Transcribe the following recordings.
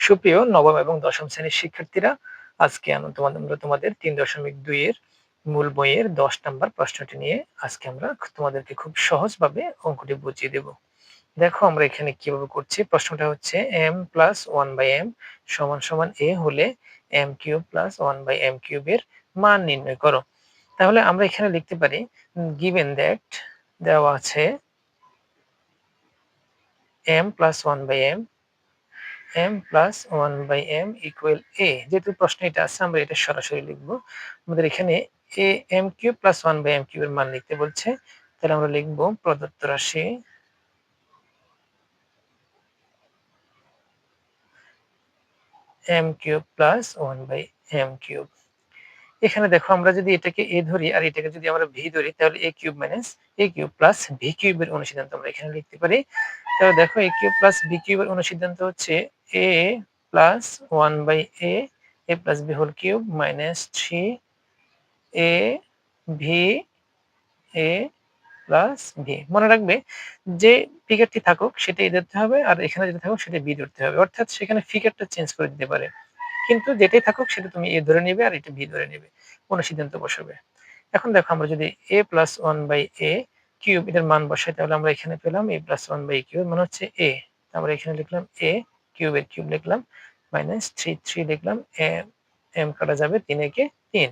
সুপ্রিয় নবম এবং দশম শ্রেণীর শিক্ষার্থীরা, আজকে আমরা তোমাদের ৩.২ এর মূল বইয়ের ১০ নাম্বার প্রশ্নটি নিয়ে আজকে আমরা তোমাদেরকে খুব সহজভাবে অঙ্কটি বুঝিয়ে দেব। দেখো আমরা এখানে কিভাবে করছি। প্রশ্নটা হচ্ছে m+1/m = a হলে m³ + 1/m³ এর মান নির্ণয় করো। তাহলে আমরা এখানে লিখতে পারি given that দেওয়া আছে m+1/m m+1/m = a, যেহেতু প্রশ্নে এটা আছে আমরা এটা সরাসরি লিখবো। আমাদের এখানে m³ + 1/m³ এর মান লিখতে বলছে, তাহলে আমরা লিখবো প্রদত্ত রাশি m³ + 1/m³। এখানে দেখো আমরা যদি এটাকে a ধরি আর এটাকে যদি আমরা v ধরি, তাহলে a³ - a³ + v³ এর অনুসিদ্ধান্ত আমরা এখানে লিখতে পারি। তাহলে দেখো a³ + v³ এর অনুসিদ্ধান্ত হচ্ছে a + 1/a a + b whole cube - 3ab a + v। মনে রাখবে যে ফিগারটি থাকুক সেটাই ধরতে হবে, আর এখানে যেটা থাকুক সেটা b ধরতে হবে। অর্থাৎ সেখানে ফিগারটা চেঞ্জ করে দিতে পারে, কিন্তু যেটাই থাকুক সেটা তুমি a ধরে নিবে আর এটা b ধরে নিবে, অনুসিদ্ধান্ত বসাবে। এখন দেখো আমরা যদি a + 1/a³ এটার মান বসাই, তাহলে আমরা এখানে পেলাম a + 1/a³ এর মান হচ্ছে a। আমরা এখানে লিখলাম a, কিউব এর কিউব লিখলাম -3 লিখলাম, m কাটা যাবে 3 একে 3।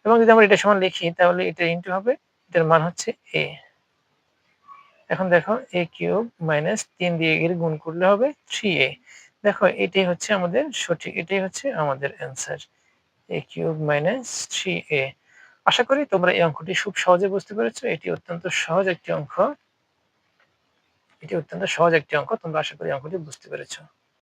এবং যদি আমরা এটা সমান লিখি তাহলে এটা ইনটু হবে, এটার মান হচ্ছে a। এখন দেখো a³ - 3 দিয়ে এর গুণ করলে হবে 3a। দেখো এটাই হচ্ছে আমাদের সঠিক, এটাই হচ্ছে আমাদের অ্যান্সার, a³ - 3a। আশা করি তোমরা এই অঙ্কটি খুব সহজে বুঝতে পেরেছো। এটি অত্যন্ত সহজ একটি অঙ্ক। তোমরা আশা করি অঙ্কটি বুঝতে পেরেছো।